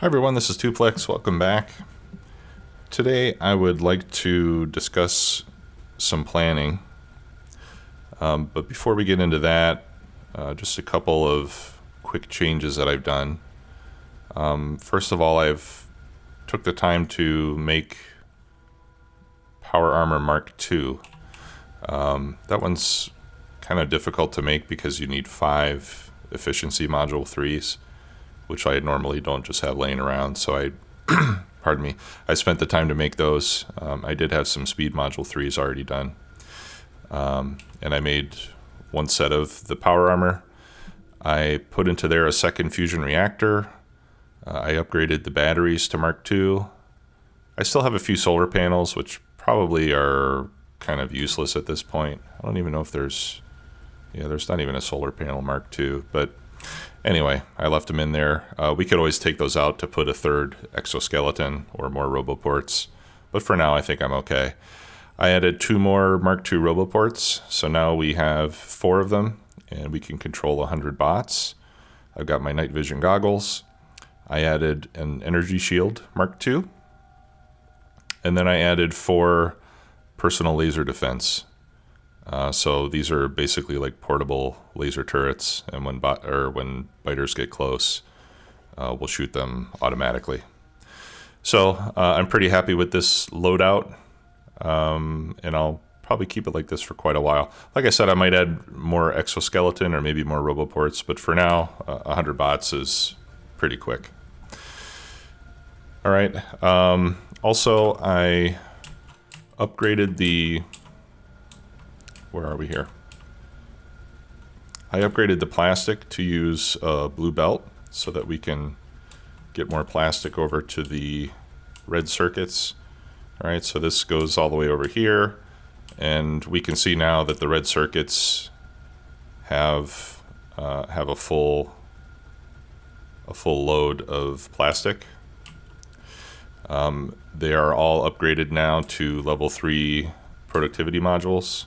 Hi everyone, this is Tuplex. Welcome back. Today I would like to discuss some planning. But before we get into that, just a couple of quick changes that I've done. First of all, I've took the time to make Power Armor Mark II. That one's kind of difficult to make because you need 5 efficiency module 3s, which I normally don't just have laying around. So I spent the time to make those. I did have some speed module 3s already done. And I made one set of the power armor. I put into there a second fusion reactor. I upgraded the batteries to Mark II. I still have a few solar panels, which probably are kind of useless at this point. I don't even know if there's not even a solar panel Mark II, but anyway, I left them in there. We could always take those out to put a third exoskeleton or more roboports, but for now I think I'm okay. I added 2 more Mark II roboports, so now we have 4 of them, and we can control 100 bots. I've got my night vision goggles. I added an energy shield Mark II, and then I added 4 personal laser defense. So these are basically like portable laser turrets, and when biters get close, we'll shoot them automatically. So I'm pretty happy with this loadout, and I'll probably keep it like this for quite a while. Like I said, I might add more exoskeleton or maybe more roboports, but for now, 100 bots is pretty quick. All right. Also, I upgraded the... Where are we here? I upgraded the plastic to use a blue belt so that we can get more plastic over to the red circuits. All right, so this goes all the way over here, and we can see now that the red circuits have a full load of plastic. They are all upgraded now to level 3 productivity modules.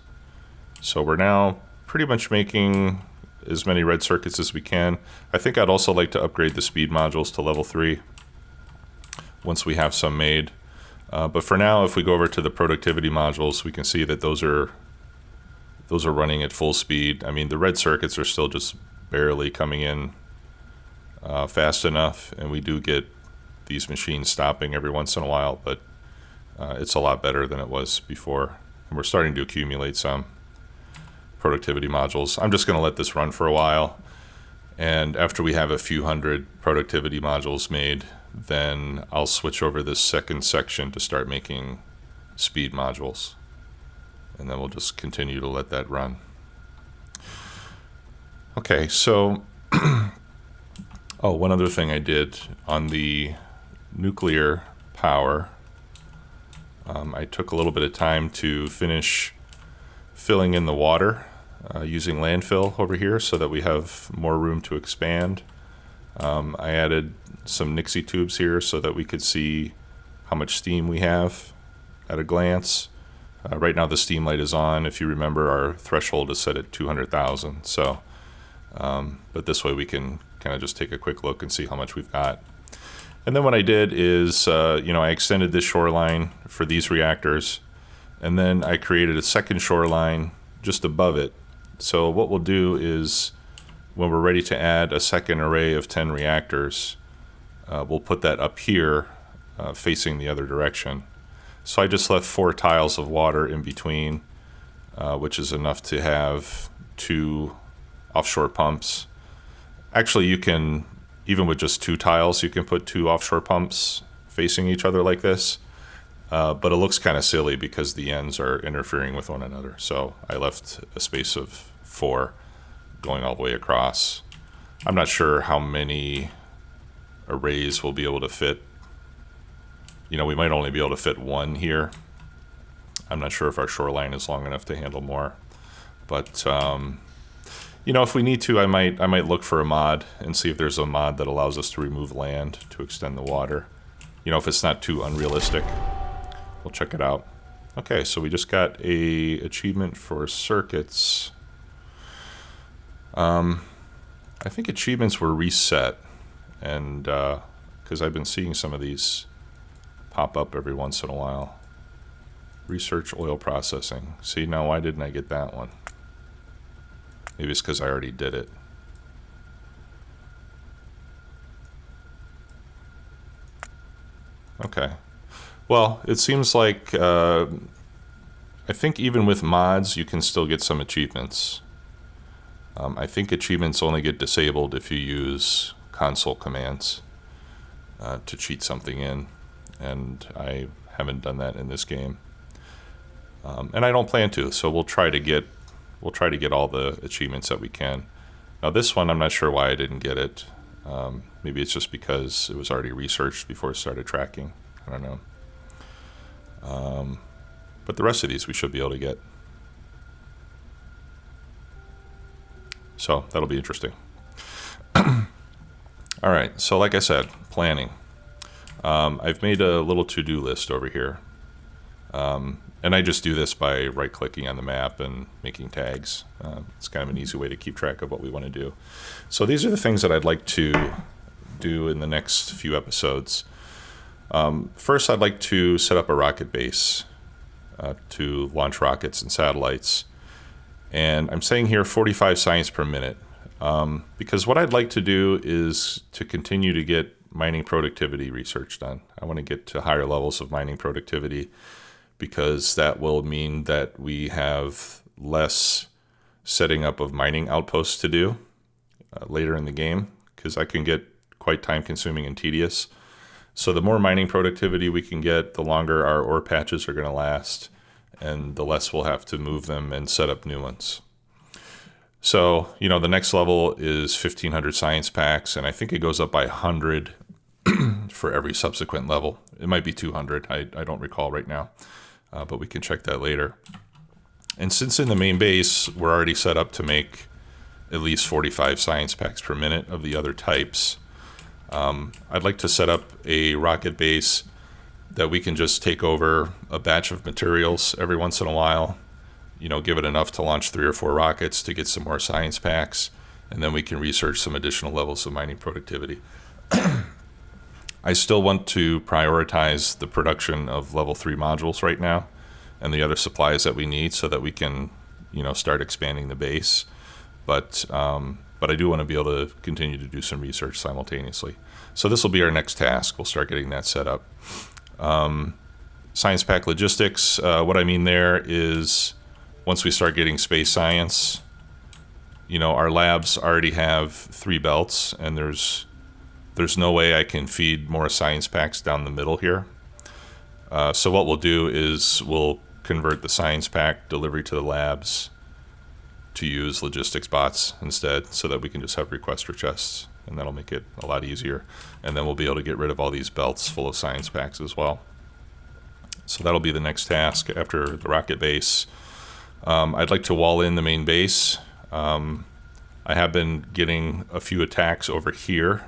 So we're now pretty much making as many red circuits as we can. I think I'd also like to upgrade the speed modules to level 3 once we have some made. But for now, if we go over to the productivity modules, we can see that those are running at full speed. I mean, the red circuits are still just barely coming in fast enough, and we do get these machines stopping every once in a while, but it's a lot better than it was before. And we're starting to accumulate some productivity modules. I'm just going to let this run for a while, and after we have a few hundred productivity modules made, then I'll switch over this second section to start making speed modules, and then we'll just continue to let that run. Okay, so one other thing I did on the nuclear power, I took a little bit of time to finish filling in the water using landfill over here so that we have more room to expand. I added some Nixie tubes here so that we could see how much steam we have at a glance. Right now the steam light is on. If you remember, our threshold is set at 200,000. So, but this way we can kind of just take a quick look and see how much we've got. And then what I did is, I extended this shoreline for these reactors, and then I created a second shoreline just above it. So what we'll do is, when we're ready to add a second array of 10 reactors, we'll put that up here facing the other direction. So I just left 4 tiles of water in between, which is enough to have 2 offshore pumps. Actually, you can, even with just 2 tiles, you can put 2 offshore pumps facing each other like this. But it looks kind of silly because the ends are interfering with one another. So I left a space of 4 going all the way across. I'm not sure how many arrays we'll be able to fit. We might only be able to fit 1 here. I'm not sure if our shoreline is long enough to handle more. But, if we need to, I might look for a mod and see if there's a mod that allows us to remove land to extend the water. If it's not too unrealistic. We'll check it out. Okay, so we just got a achievement for circuits. I think achievements were reset, and because I've been seeing some of these pop up every once in a while. Research oil processing. See, now why didn't I get that one? Maybe it's because I already did it. Okay. Well, it seems like I think even with mods, you can still get some achievements. I think achievements only get disabled if you use console commands to cheat something in, and I haven't done that in this game, and I don't plan to. So we'll try to get all the achievements that we can. Now this one, I'm not sure why I didn't get it. Maybe it's just because it was already researched before it started tracking. I don't know. But the rest of these we should be able to get. So that'll be interesting. All right, so like I said, planning. I've made a little to-do list over here. And I just do this by right-clicking on the map and making tags. It's kind of an easy way to keep track of what we want to do. So these are the things that I'd like to do in the next few episodes. First, I'd like to set up a rocket base to launch rockets and satellites. And I'm saying here 45 science per minute, because what I'd like to do is to continue to get mining productivity research done. I want to get to higher levels of mining productivity, because that will mean that we have less setting up of mining outposts to do later in the game, because that can get quite time consuming and tedious. So the more mining productivity we can get, the longer our ore patches are going to last, and the less we'll have to move them and set up new ones. So, the next level is 1,500 science packs, and I think it goes up by 100 for every subsequent level. It might be 200, I don't recall right now, but we can check that later. And since in the main base, we're already set up to make at least 45 science packs per minute of the other types, I'd like to set up a rocket base that we can just take over a batch of materials every once in a while, give it enough to launch 3 or 4 rockets to get some more science packs, and then we can research some additional levels of mining productivity. I still want to prioritize the production of level 3 modules right now and the other supplies that we need so that we can, start expanding the base. But I do want to be able to continue to do some research simultaneously. So this will be our next task. We'll start getting that set up. Science pack logistics, what I mean there is once we start getting space science, our labs already have 3 belts, and there's no way I can feed more science packs down the middle here. So what we'll do is we'll convert the science pack delivery to the labs to use logistics bots instead, so that we can just have requester chests, and that'll make it a lot easier. And then we'll be able to get rid of all these belts full of science packs as well. So that'll be the next task after the rocket base. I'd like to wall in the main base. I have been getting a few attacks over here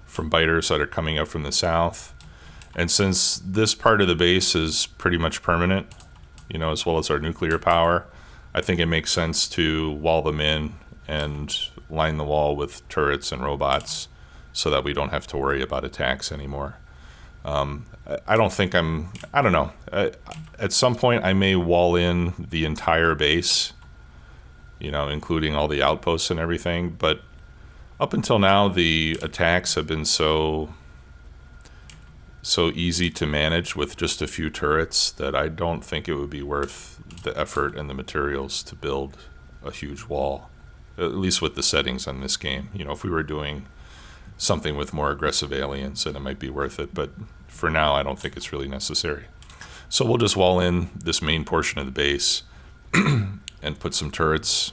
from biters that are coming up from the south. And since this part of the base is pretty much permanent, as well as our nuclear power, I think it makes sense to wall them in and line the wall with turrets and robots so that we don't have to worry about attacks anymore. I don't know. At some point, I may wall in the entire base, including all the outposts and everything. But up until now, the attacks have been so easy to manage with just a few turrets that I don't think it would be worth the effort and the materials to build a huge wall, at least with the settings on this game. If we were doing something with more aggressive aliens, then it might be worth it. But for now, I don't think it's really necessary. So we'll just wall in this main portion of the base and put some turrets.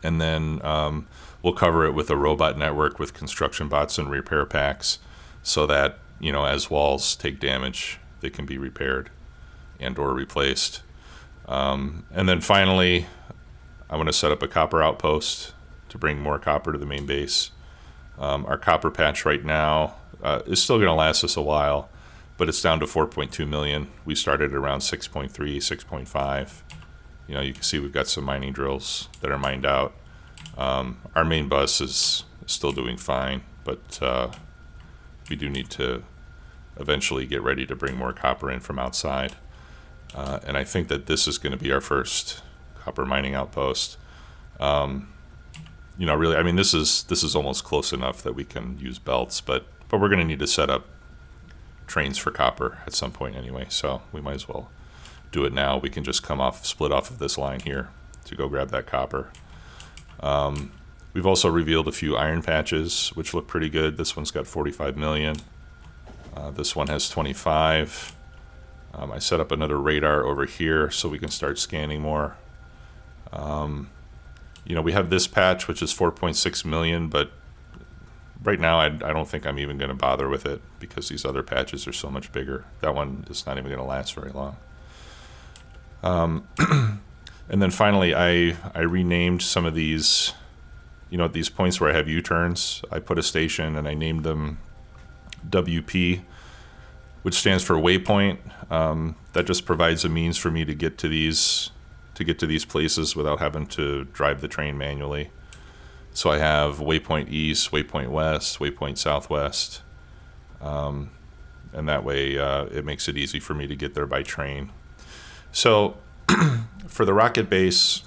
And then we'll cover it with a robot network with construction bots and repair packs so that, as walls take damage, they can be repaired and or replaced. And then finally, I want to set up a copper outpost to bring more copper to the main base. Our copper patch right now is still going to last us a while, but it's down to 4.2 million. We started around 6.3, 6.5. You can see we've got some mining drills that are mined out. Our main bus is still doing fine, but we do need to eventually get ready to bring more copper in from outside. And I think that this is going to be our first copper mining outpost. Really, I mean, this is almost close enough that we can use belts, but we're going to need to set up trains for copper at some point anyway, so we might as well do it now. We can just split off of this line here to go grab that copper. We've also revealed a few iron patches, which look pretty good. This one's got 45 million. This one has 25. I set up another radar over here so we can start scanning more. We have this patch, which is 4.6 million, but right now I don't think I'm even going to bother with it because these other patches are so much bigger. That one is not even going to last very long. And then finally, I renamed some of these, at these points where I have U-turns. I put a station and I named them WP, which stands for waypoint. That just provides a means for me to get to these places without having to drive the train manually. So I have waypoint east, waypoint west, waypoint southwest, and that way it makes it easy for me to get there by train. So for the rocket base,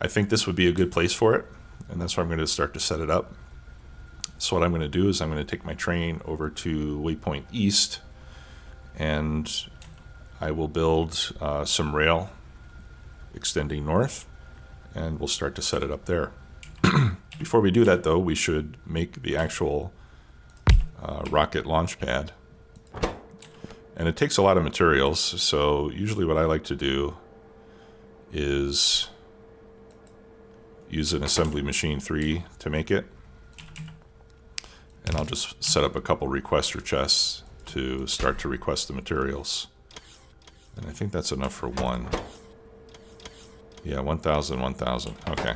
I think this would be a good place for it, and that's where I'm going to start to set it up. So what I'm going to do is I'm going to take my train over to waypoint east, and I will build some rail extending north, and we'll start to set it up there. Before we do that, though, we should make the actual rocket launch pad. And it takes a lot of materials, so usually what I like to do is use an assembly machine 3 to make it. And I'll just set up a couple requester chests to start to request the materials. And I think that's enough for one. Yeah, 1,000, 1,000. Okay.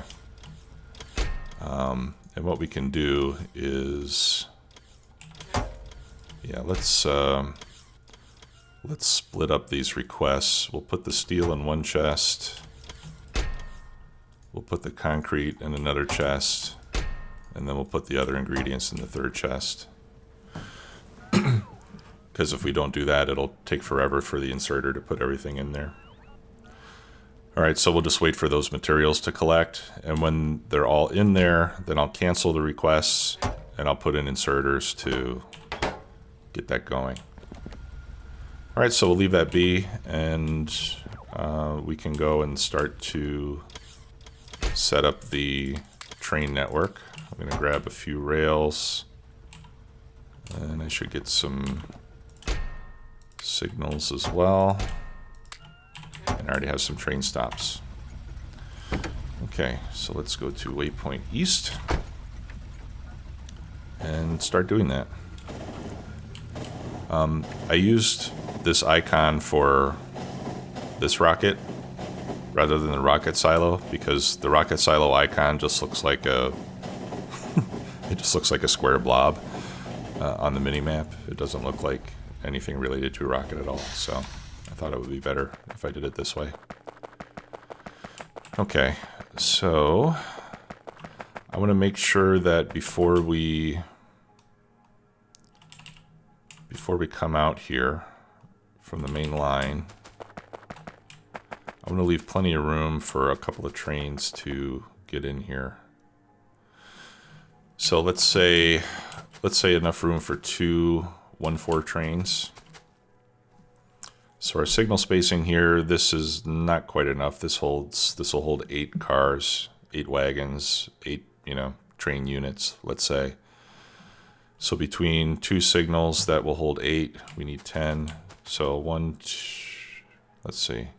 And what we can do is, yeah, let's split up these requests. We'll put the steel in one chest. We'll put the concrete in another chest. And then we'll put the other ingredients in the third chest. Because if we don't do that, it'll take forever for the inserter to put everything in there. Alright, so we'll just wait for those materials to collect, and when they're all in there, then I'll cancel the requests, and I'll put in inserters to get that going. Alright, so we'll leave that be, and we can go and start to set up the train network. I'm going to grab a few rails, and I should get some signals as well. And I already have some train stops. Okay, so let's go to waypoint east and start doing that. I used this icon for this rocket rather than the rocket silo because the rocket silo icon just looks like a it just looks like a square blob on the minimap. It doesn't look like anything related to a rocket at all. So I thought it would be better if I did it this way. Okay, so I want to make sure that before we come out here from the main line, I want to leave plenty of room for a couple of trains to get in here. So let's say enough room for 2 1-4 trains. So our signal spacing here, this is not quite enough. This will hold 8 cars, 8 wagons, 8, train units, let's say. So between 2 signals that will hold 8, we need 10. So 1, let's see,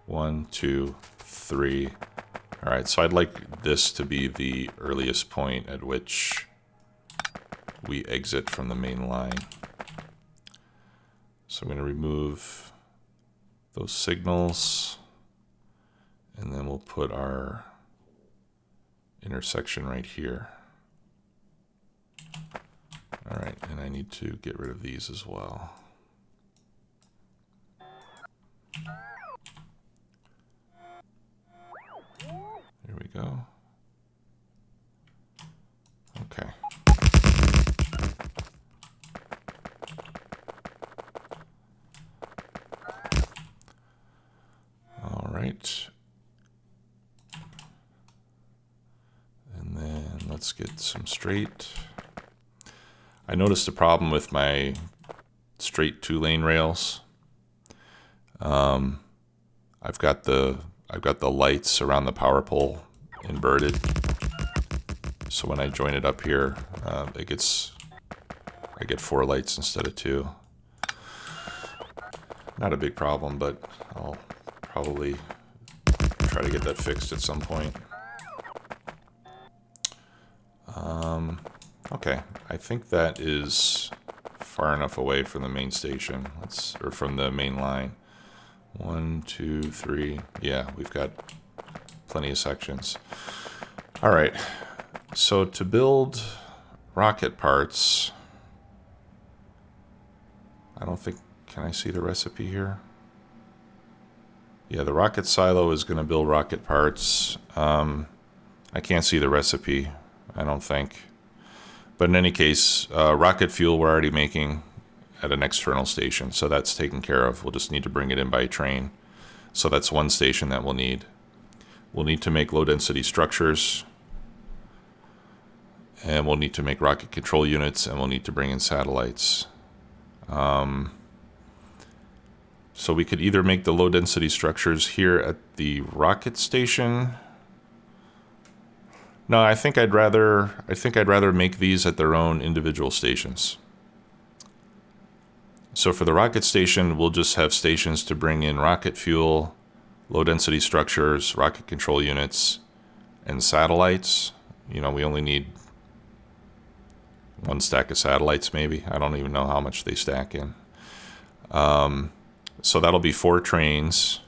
1, 2, 3. All right, so I'd like this to be the earliest point at which we exit from the main line. So I'm going to remove those signals, and then we'll put our intersection right here. All right, and I need to get rid of these as well. There we go. Okay. right. And then let's get some straight. I noticed a problem with my straight 2-lane rails. I've got the lights around the power pole inverted. So when I join it up here, I get 4 lights instead of 2. Not a big problem, but I'll probably try to get that fixed at some point. Okay, I think that is far enough away from the main station. Or from the main line. 1, 2, 3. Yeah, we've got plenty of sections. All right, so to build rocket parts, I don't think, can I see the recipe here? Yeah, the rocket silo is going to build rocket parts. I can't see the recipe, I don't think. But in any case, rocket fuel we're already making at an external station, so that's taken care of. We'll just need to bring it in by train. So that's one station that we'll need. We'll need to make low-density structures, and we'll need to make rocket control units, and we'll need to bring in satellites. So we could either make the low-density structures here at the rocket station. No, I think I'd rather make these at their own individual stations. So for the rocket station, we'll just have stations to bring in rocket fuel, low-density structures, rocket control units, and satellites. You know, we only need 1 stack of satellites, maybe. I don't even know how much they stack in. So that'll be 4 trains.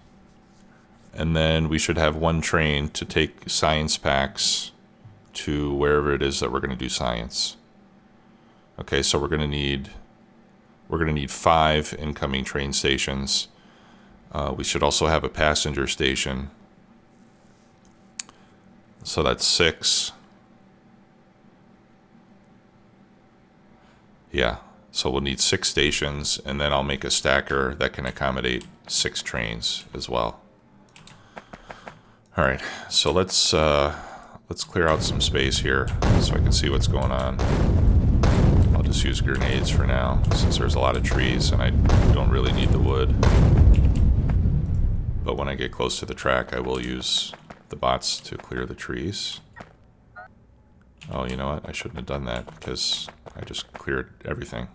And then we should have 1 train to take science packs to wherever it is that we're going to do science. Okay, so we're going to need 5 incoming train stations. We should also have a passenger station. So that's 6. Yeah, so we'll need 6 stations, and then I'll make a stacker that can accommodate 6 trains as well. All right, so let's clear out some space here so I can see what's going on. I'll just use grenades for now, since there's a lot of trees and I don't really need the wood. But when I get close to the track, I will use the bots to clear the trees. Oh, you know what? I shouldn't have done that because I just cleared everything.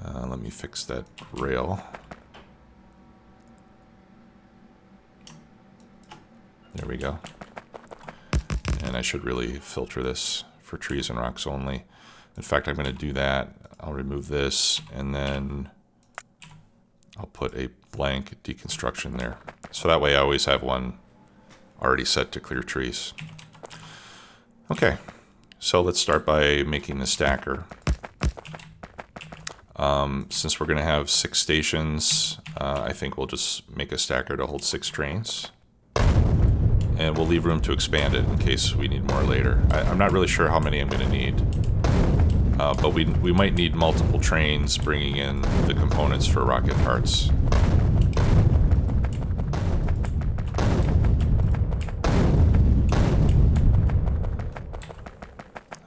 Let me fix that rail. There we go. And I should really filter this for trees and rocks only. In fact, I'm going to do that. I'll remove this, and then I'll put a blank deconstruction there. So that way I always have one already set to clear trees. Okay, so let's start by making the stacker. Since we're going to have 6 stations, I think we'll just make a stacker to hold 6 trains. And we'll leave room to expand it in case we need more later. I'm not really sure how many I'm going to need. But we might need multiple trains bringing in the components for rocket parts.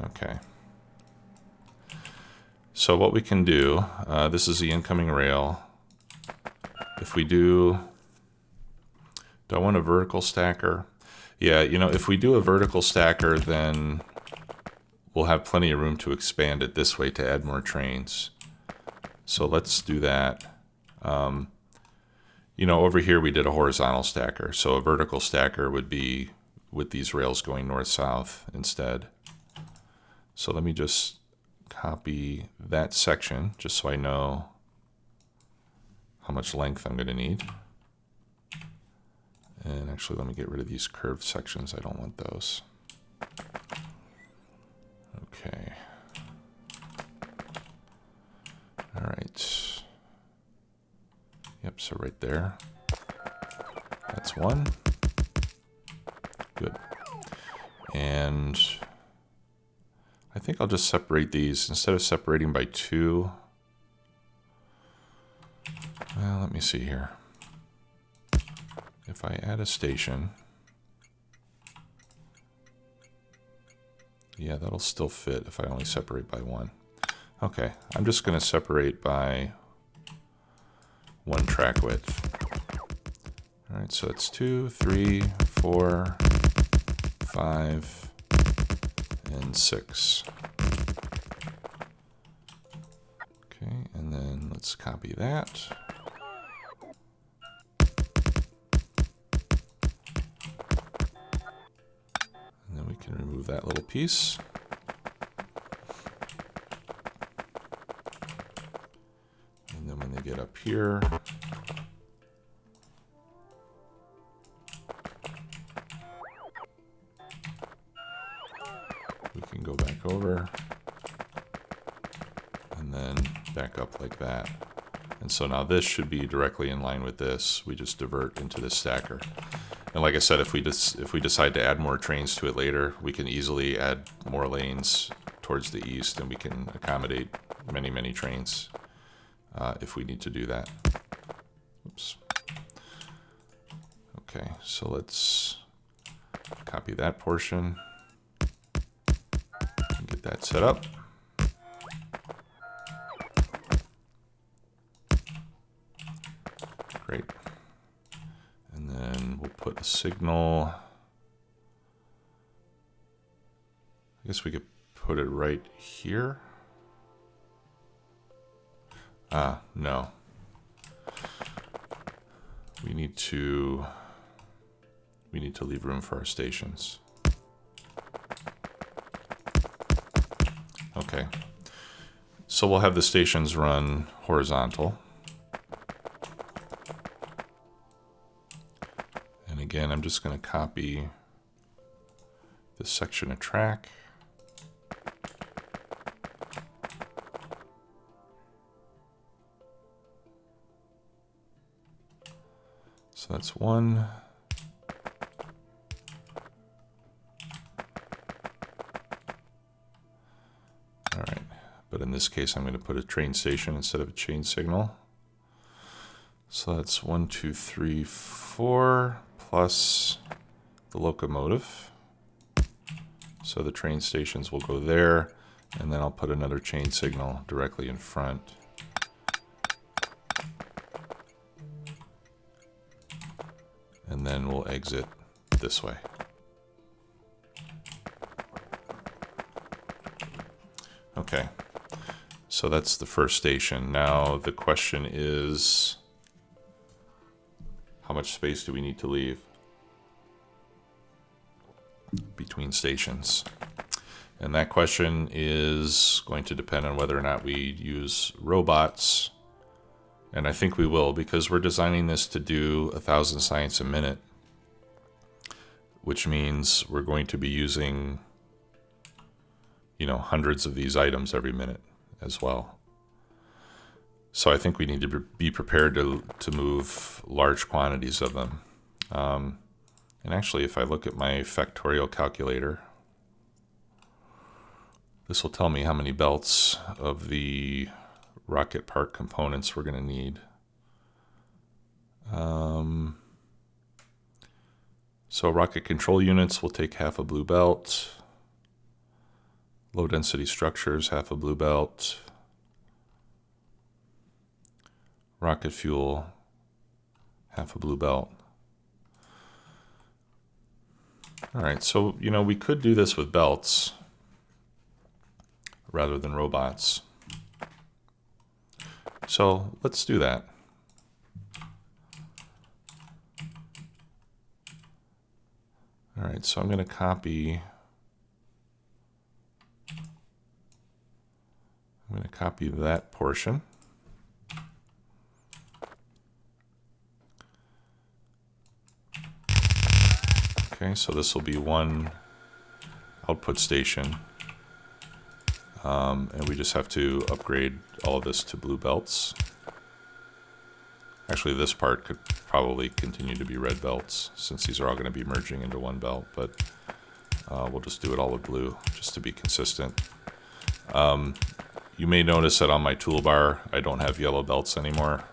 Okay. So what we can do, this is the incoming rail. If we do I want a vertical stacker? Yeah, you know, if we do a vertical stacker, then we'll have plenty of room to expand it this way to add more trains. So let's do that. You know, over here we did a horizontal stacker, so a vertical stacker would be with these rails going north-south instead. So let me just copy that section just so I know how much length I'm going to need. And actually, let me get rid of these curved sections. I don't want those. Okay. All right. Yep, so right there. That's one. Good. And I think I'll just separate these. Instead of separating by 2, well, let me see here. if I add a station, yeah, that'll still fit if I only separate by one. Okay, I'm just going to separate by one track width. All right, so it's 2, 3, 4, 5, and 6. Okay, and then let's copy that. And then we can remove that little piece. And then when they get up here, we can go back over and then back up like that. And so now this should be directly in line with this. We just divert into this stacker. And like I said, if we decide to add more trains to it later, we can easily add more lanes towards the east, and we can accommodate many, many trains if we need to do that. Oops. Okay, so let's copy that portion and get that set up. Great. And then we'll put a signal. I guess we could put it right here. No. We need to leave room for our stations. Okay. So we'll have the stations run horizontal. And again, I'm just going to copy this section of track. So that's one. All right, but in this case, I'm going to put a train station instead of a chain signal. So that's 1, 2, 3, 4 plus the locomotive. So the train stations will go there, and then I'll put another chain signal directly in front. And then we'll exit this way. Okay, so that's the first station. Now the question is, how much space do we need to leave between stations? And that question is going to depend on whether or not we use robots. And I think we will, because we're designing this to do 1,000 science a minute, which means we're going to be using, hundreds of these items every minute as well. So I think we need to be prepared to move large quantities of them. And actually, if I look at my Factorio calculator, this will tell me how many belts of the rocket part components we're going to need. So rocket control units will take half a blue belt. Low density structures, half a blue belt. Rocket fuel, half a blue belt. All right, so, we could do this with belts rather than robots. So let's do that. All right, so I'm going to copy that portion. Okay, so this will be one output station. And we just have to upgrade all of this to blue belts. Actually, this part could probably continue to be red belts, since these are all going to be merging into one belt, but we'll just do it all with blue, just to be consistent. You may notice that on my toolbar, I don't have yellow belts anymore.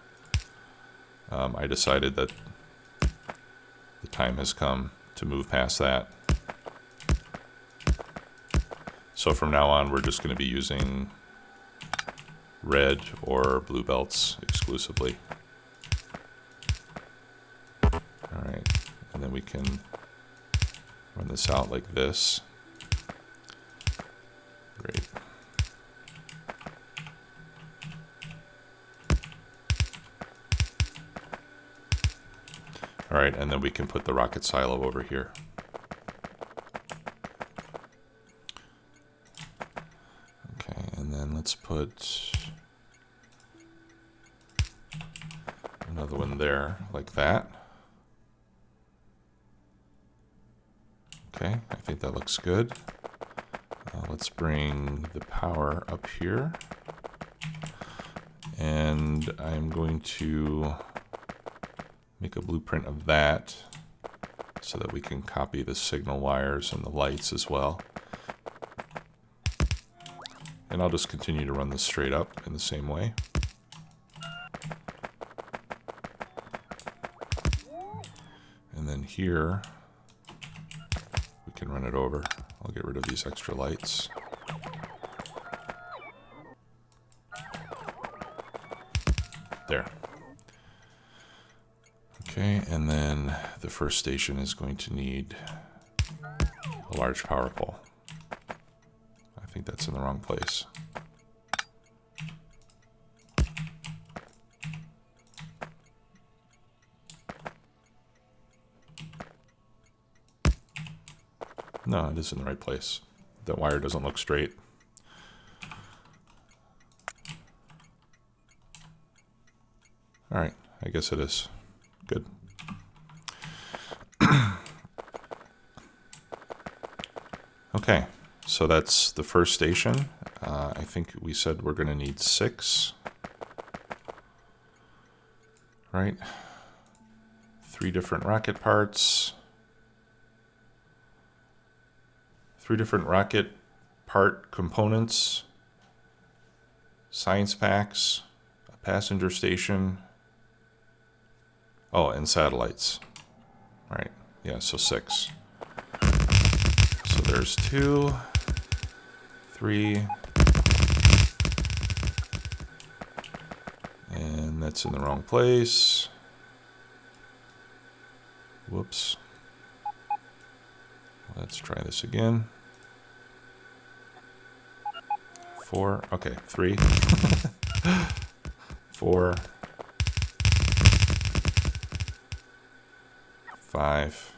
I decided that time has come to move past that. So from now on, we're just going to be using red or blue belts exclusively. All right, and then we can run this out like this. Great. All right, and then we can put the rocket silo over here. Okay, and then let's put another one there, like that. Okay, I think that looks good. Let's bring the power up here. And I'm going to make a blueprint of that so that we can copy the signal wires and the lights as well. And I'll just continue to run this straight up in the same way. And then here, we can run it over. I'll get rid of these extra lights. There. Okay, and then the first station is going to need a large power pole. I think that's in the wrong place. No, it is in the right place. That wire doesn't look straight. All right, I guess it is. Good. Okay, so that's the first station. I think we said we're going to need 6. Right? 3 different rocket parts. 3 different rocket part components. Science packs. A passenger station. Oh, and satellites. All right, yeah, so 6. So there's 2, 3, and that's in the wrong place. Whoops. Let's try this again. 4, okay, 3, 4, 5.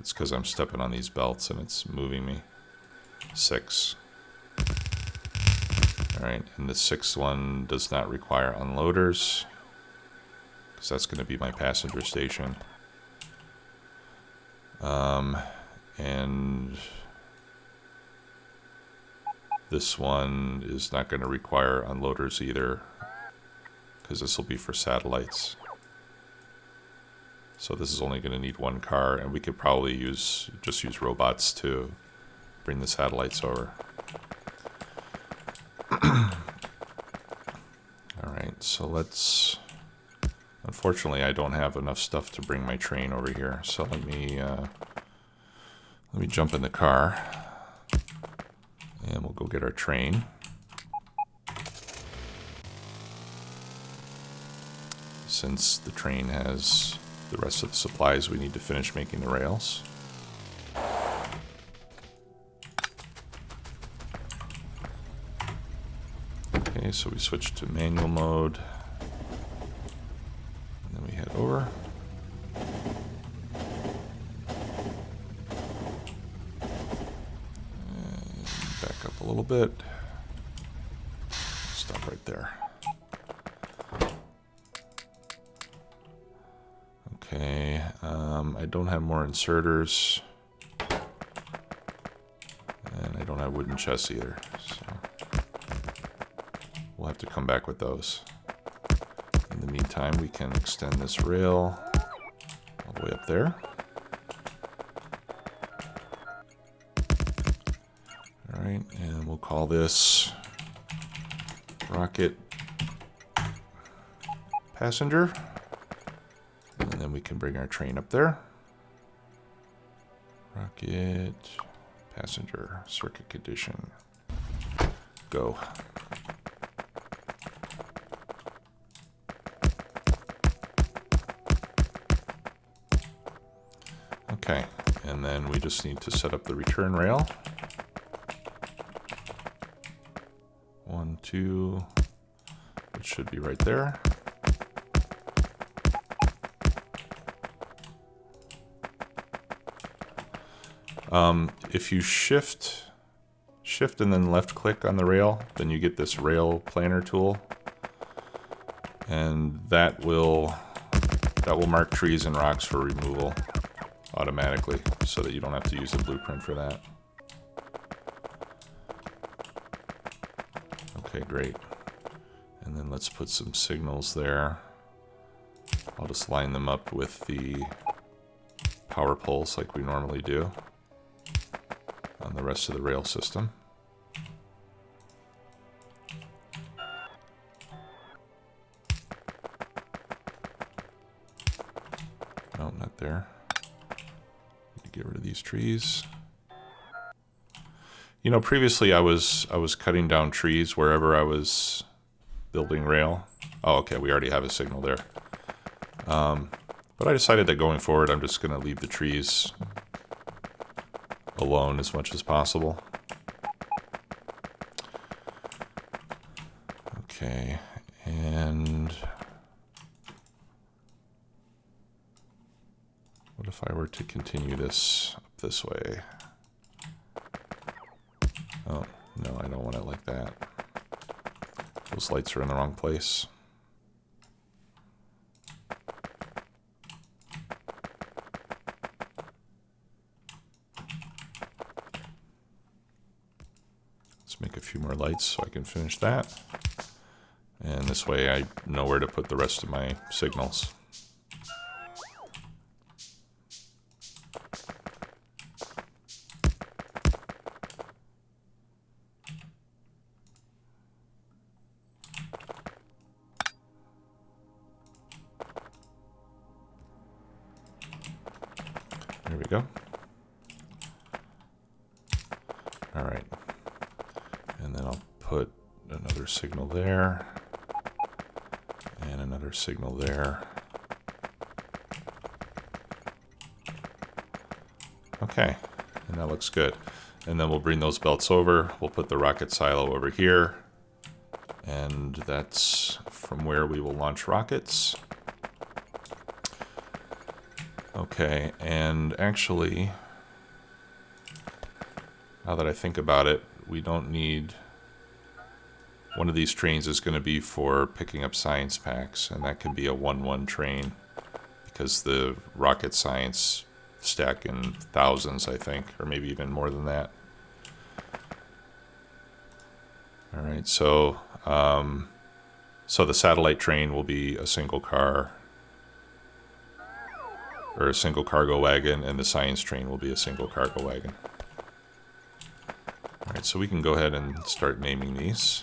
It's because I'm stepping on these belts and it's moving me. 6. All right, and the 6th one does not require unloaders because that's going to be my passenger station. And this one is not going to require unloaders either because this will be for satellites. So this is only going to need 1 car, and we could probably just use robots to bring the satellites over. All right, so let's... Unfortunately, I don't have enough stuff to bring my train over here, so let me jump in the car, and we'll go get our train. Since the train has the rest of the supplies, we need to finish making the rails. Okay, so we switch to manual mode. And then we head over. And back up a little bit. Stop right there. Okay, I don't have more inserters, and I don't have wooden chests either, so we'll have to come back with those. In the meantime, we can extend this rail all the way up there. All right, and we'll call this Rocket Passenger. then we can bring our train up there. Rocket, passenger, circuit condition. Go. Okay, and then we just need to set up the return rail. 1, 2, it should be right there. If you shift and then left click on the rail, then you get this rail planner tool, and that will mark trees and rocks for removal automatically, so that you don't have to use the blueprint for that. Okay, great. And then let's put some signals there. I'll just line them up with the power poles like we normally do on the rest of the rail system. No, not there. Need to get rid of these trees. You know, previously I was cutting down trees wherever I was building rail. Oh, okay, we already have a signal there. But I decided that going forward, I'm just going to leave the trees alone as much as possible. Okay, and what if I were to continue this up this way? Oh, no, I don't want it like that. Those lights are in the wrong place. Let's make a few more lights so I can finish that. And this way I know where to put the rest of my signals. There we go. All right. And then I'll put another signal there. And another signal there. Okay. And that looks good. And then we'll bring those belts over. We'll put the rocket silo over here. And that's from where we will launch rockets. Okay, and actually, now that I think about it, we don't need... One of these trains is going to be for picking up science packs, and that can be a 1-1 train, because the rocket science stack in thousands, I think, or maybe even more than that. All right, so the satellite train will be a single car, or a single cargo wagon, and the science train will be a single cargo wagon. All right, so we can go ahead and start naming these.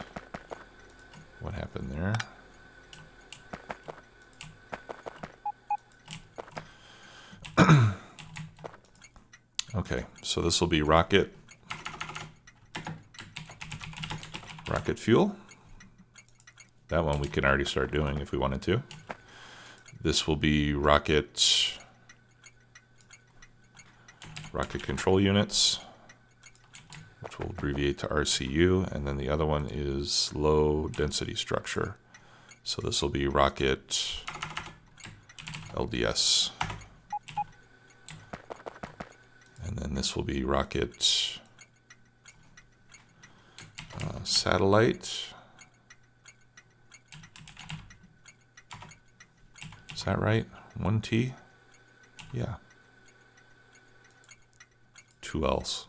What happened there? Okay, so this will be rocket fuel. That one we can already start doing if we wanted to. This will be rocket control units, which will abbreviate to RCU, and then the other one is low density structure. So this will be rocket LDS. And then this will be rocket satellite. Is that right? 1T? Yeah. 2 L's.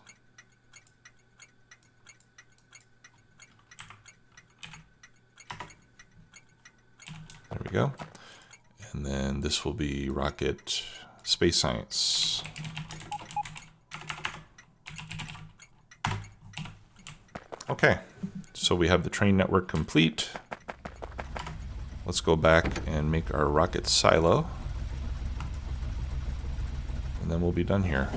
There we go. And then this will be rocket space science. Okay, so we have the train network complete. Let's go back and make our rocket silo. and then we'll be done here.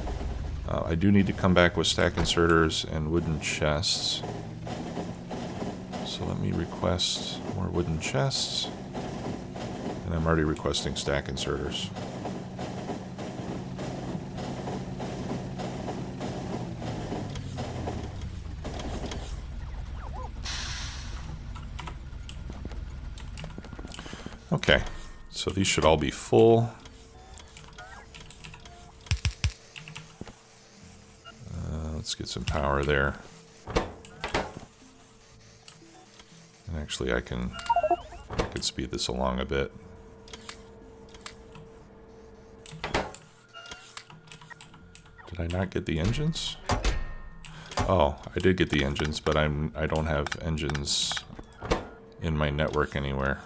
I do need to come back with stack inserters and wooden chests. So let me request more wooden chests. And I'm already requesting stack inserters. Okay, so these should all be full. Let's get some power there. And actually I could speed this along a bit. Did I not get the engines? Oh, I did get the engines, but I don't have engines in my network anywhere.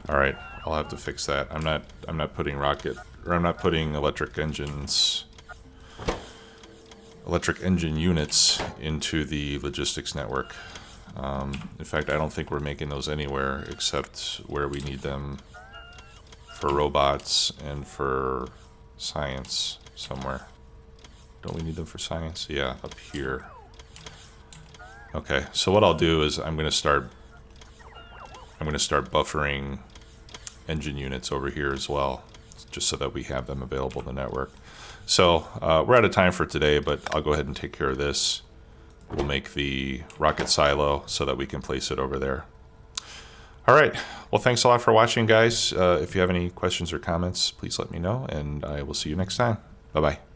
All right, I'll have to fix that. I'm not putting electric engine units into the logistics network. In fact, I don't think we're making those anywhere except where we need them for robots and for science somewhere. Don't we need them for science? Yeah, up here. Okay, so what I'll do is I'm going to start buffering engine units over here as well, just so that we have them available in the network. So we're out of time for today, but I'll go ahead and take care of this. We'll make the rocket silo so that we can place it over there. All right. Well, thanks a lot for watching, guys. If you have any questions or comments, please let me know, and I will see you next time. Bye-bye.